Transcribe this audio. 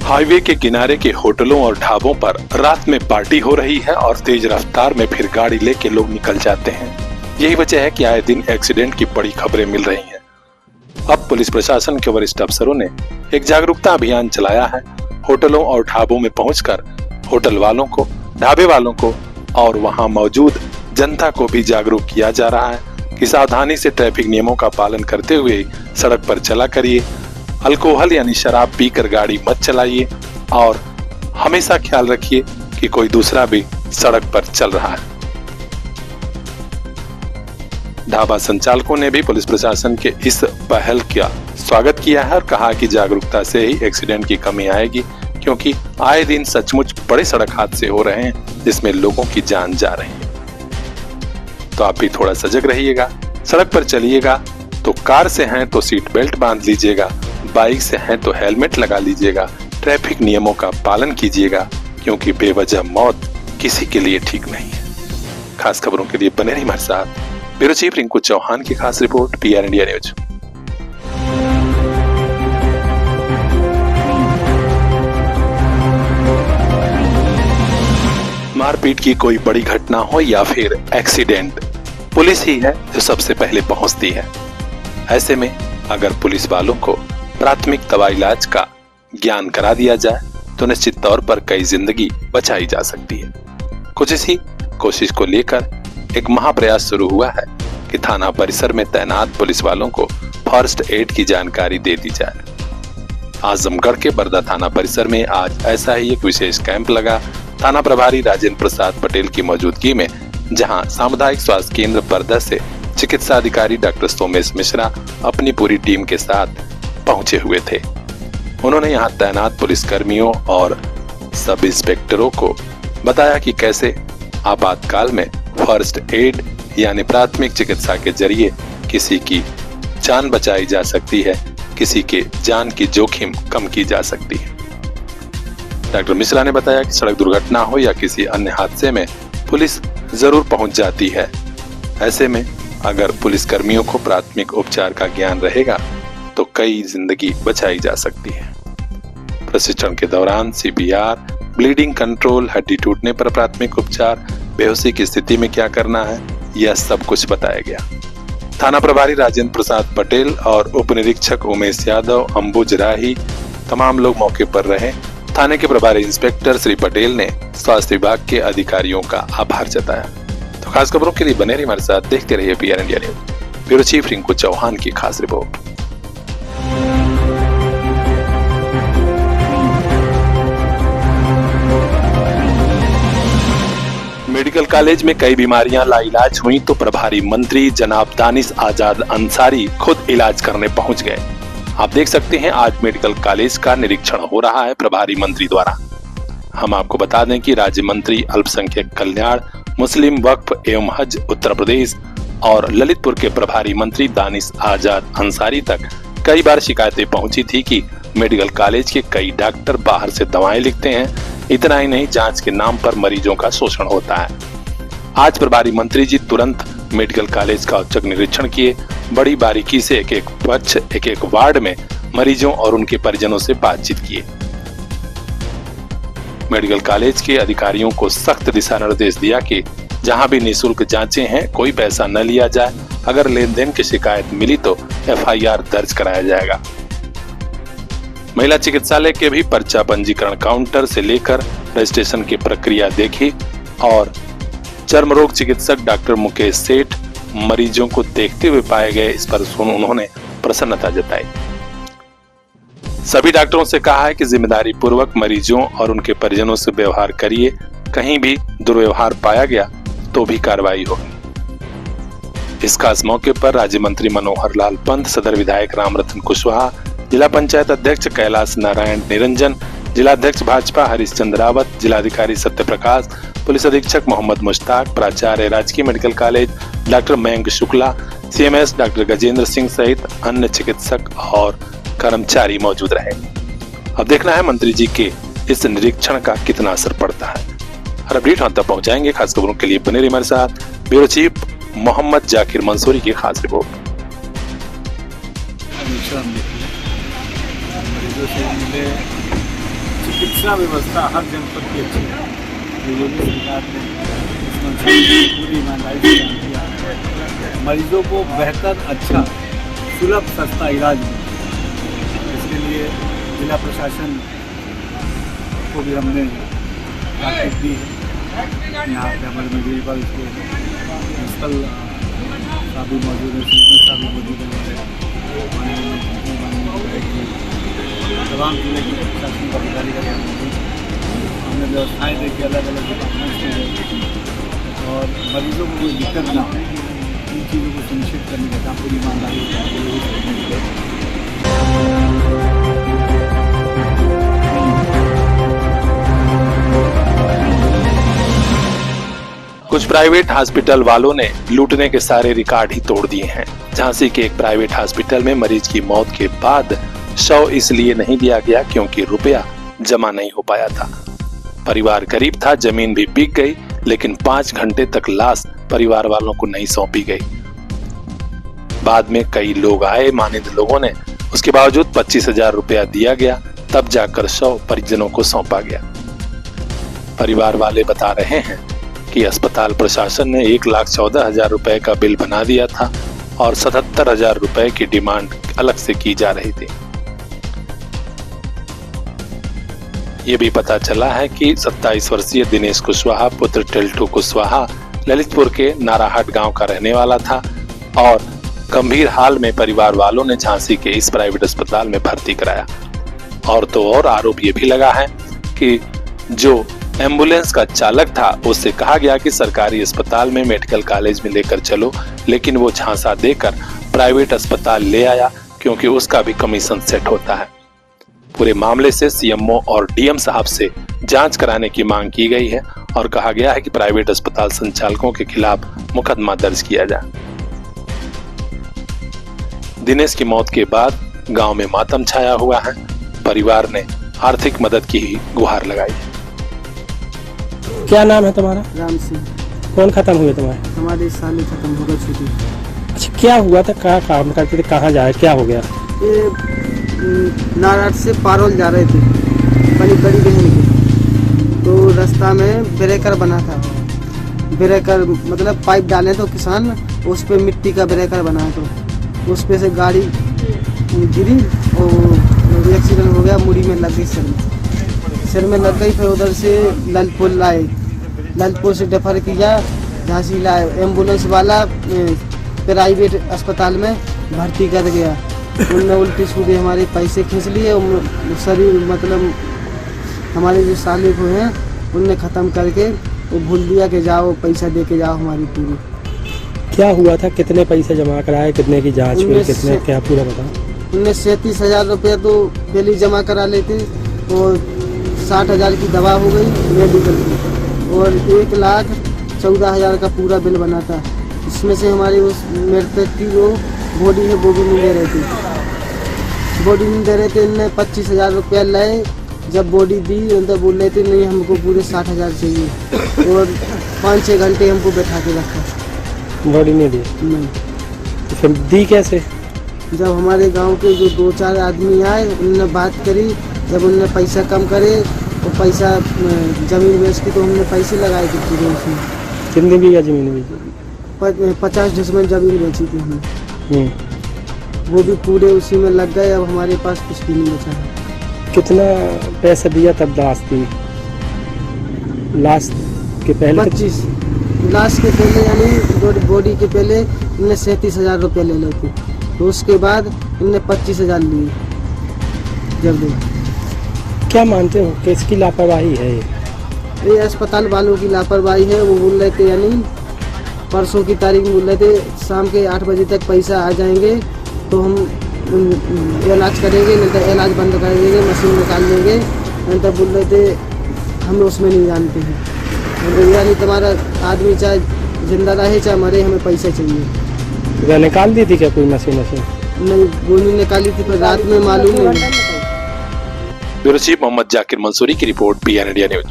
Highway के किनारे के होटलों और ढाबों पर रात में पार्टी हो रही है और तेज रफ्तार में फिर गाड़ी लेके लोग निकल जाते हैं। यही वजह है कि आए दिन एक्सीडेंट की बड़ी खबरें मिल रही हैं। अब पुलिस प्रशासन के वरिष्ठ अफसरों ने एक जागरूकता अभियान चलाया है। होटलों और ढाबों में पहुंचकर होटल वालों को, ढाबे वालों को और वहां मौजूद जनता को भी जागरूक किया जा रहा है कि सावधानी से ट्रैफिक नियमों का पालन करते हुए सड़क पर चला करिए। अल्कोहल यानी शराब पीकर गाड़ी मत चलाइए और हमेशा ख्याल रखिए कि कोई दूसरा भी सड़क पर चल रहा है। ढाबा संचालकों ने भी पुलिस प्रशासन के इस पहल का स्वागत किया है और कहा कि जागरूकता से ही एक्सीडेंट की कमी आएगी, क्योंकि आए दिन सचमुच बड़े सड़क हादसे हो रहे हैं जिसमें लोगों की जान जा रही है। तो आप भी थोड़ा सजग रहिएगा, सड़क पर चलिएगा। तो कार से हैं तो सीट बेल्ट बांध लीजिएगा, बाइक से हैं तो हेलमेट लगा लीजिएगा, ट्रैफिक नियमों का पालन कीजिएगा, क्योंकि बेवजह मौत किसी के लिए ठीक नहीं है। खास खबरों के लिए बने रहिए हमारे साथ। ब्यूरो चीफ रिंकू चौहान की खास रिपोर्ट, PR इंडिया न्यूज। मारपीट की कोई बड़ी घटना हो या फिर एक्सीडेंट, पुलिस ही है जो सबसे पहले पहुंचती है। ऐसे में अगर पुलिस वालों को प्राथमिक दवा इलाज का ज्ञान करा दिया जाए तो निश्चित तौर पर कई जिंदगी बचाई जा सकती है। कुछ इसी कोशिश को लेकर एक महाप्रयास शुरू हुआ है कि थाना परिसर में तैनात पुलिस वालों को फर्स्ट एड की जानकारी दे दी जाए। आजमगढ़ के बरदा थाना परिसर में आज ऐसा ही एक विशेष कैंप लगा। थाना प्रभारी राजेंद्र प्रसाद पटेल की मौजूदगी में, जहां सामुदायिक स्वास्थ्य केंद्र बरदा से चिकित्सा अधिकारी डॉक्टर सोमेश मिश्रा अपनी पूरी टीम के साथ पहुंचे हुए थे। उन्होंने यहां तैनात पुलिसकर्मियों और सब इंस्पेक्टरों को बताया कि कैसे आपातकाल में फर्स्ट एड यानी प्राथमिक चिकित्सा के जरिए किसी की जान बचाई जा सकती है, किसी के जान की जोखिम कम की जा सकती है। डॉक्टर मिश्रा ने बताया कि सड़क दुर्घटना हो या किसी अन्य हादसे में पुलिस जरूर पहुंच जाती है। ऐसे में अगर पुलिस कर्मियों को प्राथमिक उपचार का ज्ञान रहेगा तो कई जिंदगी बचाई जा सकती है। प्रशिक्षण के दौरान CPR, ब्लीडिंग कंट्रोल, हड्डी टूटने पर प्राथमिक उपचार, बेहोशी की स्थिति में क्या करना है, यह सब कुछ बताया गया। थाना प्रभारी राजेंद्र प्रसाद पटेल और उप निरीक्षक उमेश यादव, अंबुज राही तमाम लोग मौके पर रहे। थाने के प्रभारी इंस्पेक्टर श्री पटेल ने स्वास्थ्य विभाग के अधिकारियों का आभार जताया। तो खास खबरों के लिए बने रहिए हमारे साथ, देखते रहिए PR India news. Bureau chief Rinku Chauhan की खास रिपोर्ट। मेडिकल कॉलेज में कई बीमारियां लाइलाज हुई तो प्रभारी मंत्री जनाब दानिश आजाद अंसारी खुद इलाज करने पहुंच गए। आप देख सकते हैं आज मेडिकल कॉलेज का निरीक्षण हो रहा है प्रभारी मंत्री द्वारा। हम आपको बता दें कि राज्य मंत्री अल्पसंख्यक कल्याण, मुस्लिम वक्फ एवं हज उत्तर प्रदेश और ललितपुर के प्रभारी मंत्री दानिश आजाद अंसारी तक कई बार शिकायतें पहुंची थी कि मेडिकल कॉलेज के कई डॉक्टर बाहर से दवाएं लिखते हैं। इतना ही नहीं, जांच के नाम पर मरीजों का शोषण होता है। आज प्रभारी मंत्री जी तुरंत मेडिकल कॉलेज का औचक निरीक्षण किए, बड़ी बारीकी से एक एक पक्ष, एक एक वार्ड में मरीजों और उनके परिजनों से बातचीत किए। मेडिकल कॉलेज के अधिकारियों को सख्त दिशा निर्देश दिया कि जहां भी निःशुल्क जांचें हैं कोई पैसा न लिया जाए। अगर लेन देन की शिकायत मिली तो FIR दर्ज कराया जाएगा। महिला चिकित्सालय के भी पर्चा पंजीकरण काउंटर से लेकर रजिस्ट्रेशन की प्रक्रिया देखी और चर्म रोग चिकित्सक डॉक्टर मुकेश सेठ मरीजों को देखते हुए पाए गए, इस पर उन्होंने प्रसन्नता जताई। सभी डॉक्टरों से कहा है कि जिम्मेदारी पूर्वक मरीजों और उनके परिजनों से व्यवहार करिए। कहीं भी दुर्व्यवहार पाया गया तो भी कार्रवाई होगी। इस खास मौके पर राज्य मंत्री मनोहर लाल पंत, सदर विधायक रामरतन कुशवाहा, जिला पंचायत अध्यक्ष कैलाश नारायण निरंजन, जिलाध्यक्ष भाजपा हरीशचंद्र रावत, जिलाधिकारी सत्य प्रकाश, पुलिस अधीक्षक मोहम्मद मुश्ताक, प्राचार्य राजकीय medical college doctor Mayank Shukla, CMS doctor Gajendra Singh सहित अन्य चिकित्सक और कर्मचारी मौजूद रहे। अब देखना है मंत्री जी के इस निरीक्षण का कितना असर पड़ता है। हर अपडेट हम तक पहुंचाएंगे। खास खबरों के लिए बने रहिए हमारे साथ। ब्यूरो चीफ मोहम्मद जाकिर मंसूरी की खास रिपोर्ट। मरीजों से मिले, चिकित्सा व्यवस्था हर जनपद की अच्छी है। योगी सरकार ने इस मंशा को पूरी ईमानदारी से काम किया। मरीजों को बेहतर, अच्छा, सुलभ, सस्ता इलाज मिले, इसके लिए जिला प्रशासन को भी हमने ताकीद दी है। यहाँ पे हमारे मेडिकल के प्रिंसिपल साहब भी मौजूद है, सीएम साहब भी मौजूद है, तमाम जिले के प्रशासनिक अधिकारी का हमने व्यवस्थाएँ देखी अलग अलग डिपार्टमेंट्स में, और मरीजों को कोई दिक्कत ना हो, इन चीज़ों को सुनिश्चित करने का काम पूरी ईमानदारी से। कुछ प्राइवेट हॉस्पिटल वालों ने लूटने के सारे रिकॉर्ड ही तोड़ दिए हैं। झांसी के एक प्राइवेट हॉस्पिटल में मरीज की मौत के बाद शव इसलिए नहीं दिया गया क्योंकि रुपया जमा नहीं हो पाया था। परिवार गरीब था, जमीन भी बिक गई, लेकिन 5 घंटे तक लाश परिवार वालों को नहीं सौंपी गई। बाद में कई लोग आए, मानिंद लोगों ने, उसके बावजूद 25,000 रुपया दिया गया, तब जाकर शव परिजनों को सौंपा गया। परिवार वाले बता रहे हैं कि अस्पताल प्रशासन ने 1,14,000 रुपए का बिल बना दिया था और 77,000 रुपए की डिमांड अलग से की जा रही थी। ये भी पता चला है कि 27 वर्षीय दिनेश कुशवाहा पुत्र टिल्टू कुशवाहा ललितपुर के नाराहाट गांव का रहने वाला था और गंभीर हाल में परिवार वालों ने झांसी के इस प्राइवेट अस्पताल में भर्ती कराया। और तो और आरोप ये भी लगा है कि जो एम्बुलेंस का चालक था उससे कहा गया कि सरकारी अस्पताल में मेडिकल कॉलेज में लेकर चलो, लेकिन वो झांसा देकर प्राइवेट अस्पताल ले आया क्योंकि उसका भी कमीशन सेट होता है। पूरे मामले से सीएमओ और डीएम साहब से जांच कराने की मांग की गई है और कहा गया है कि प्राइवेट अस्पताल संचालकों के खिलाफ मुकदमा दर्ज किया जाए। दिनेश की मौत के बाद गांव में मातम छाया हुआ है। परिवार ने आर्थिक मदद की ही गुहार लगाई। क्या नाम है तुम्हारा? राम सिंह। कौन खत्म हुए तुम्हारे? हमारे साल में खत्म होगा छुट्टी। अच्छा, क्या हुआ था? कहाँ काम करते थे? कहाँ जाए? क्या हो गया? ये नारायण से पारोल जा रहे थे बड़ी बहन की, तो रास्ता में ब्रेकर बना था। ब्रेकर मतलब पाइप डाले तो किसान, उस पे मिट्टी का ब्रेकर बना, तो उस पे से गाड़ी गिरी और एक्सीडेंट हो गया, मुड़ी में लग गई, सिर में लग गई। फिर उधर से ललितपुर लाए, ललितपुर से रेफर किया, झांसी लाए। एम्बुलेंस वाला प्राइवेट अस्पताल में भर्ती कर गया। उनने उल्टी सीधे हमारे पैसे खींच लिए, शरीर मतलब हमारे जो साले को हैं उनने ख़त्म करके वो भूल दिया कि जाओ पैसा दे के जाओ हमारी पूरी। क्या हुआ था? कितने पैसे जमा कराए? कितने की जांच हुई? कितने, क्या पूरा बताओ। उनने 37,000 रुपया तो पहले जमा करा लेते और 60,000 की दवा हो गई मेडिकल की, और 1,14,000 का पूरा बिल बना था। इसमें से हमारी उस मृतक की जो बॉडी है वो भी नहीं दे रहे थे, बॉडी नहीं दे रहे थे। इनने 25,000 रुपया लाए, जब बॉडी दी तो बोल रहे थे नहीं हमको पूरे 60,000 चाहिए, और 5-6 घंटे हमको बैठा के रखा, बॉडी नहीं दी। नहीं। तो फिर दी कैसे? जब हमारे गांव के जो 2-4 आदमी आए उनने बात करी, जब उनने पैसा कम करे तो पैसा जमीन बेच के, तो हमने पैसे लगाए थे पूरे उसमें। कितनी बीघा जमीन बेची? 50 डिसमिल जमीन बेची थी हमने, वो भी पूरे उसी में लग गए। अब हमारे पास कुछ भी नहीं बचा है। कितना पैसा दिया तब लाश दी? लाश के पहले 25, लाश के पहले यानी बॉडी के पहले इनने 37,000 रुपया ले लेते, तो उसके बाद इनने 25,000 लिए जब दे। क्या मानते हो किसकी लापरवाही है? ये अस्पताल वालों की लापरवाही है। वो बोल रहे थे यानी परसों की तारीख बोल रहे थे शाम के 8 बजे तक पैसा आ जाएंगे तो हम इलाज करेंगे, नहीं तो इलाज बंद कर देंगे, मशीन निकाल देंगे। नहीं तो बोल रहे थे हम उसमें नहीं जानते हैं, यानी तुम्हारा आदमी चाहे जिंदा रहे चाहे मरे, हमें पैसा चाहिए। निकाल दी थी क्या कोई मशीन? नहीं, वो नहीं निकाली थी, पर रात में मालूम नहीं। ब्यूरो चीफ मोहम्मद जाकिर मंसूरी की रिपोर्ट, PN इंडिया न्यूज।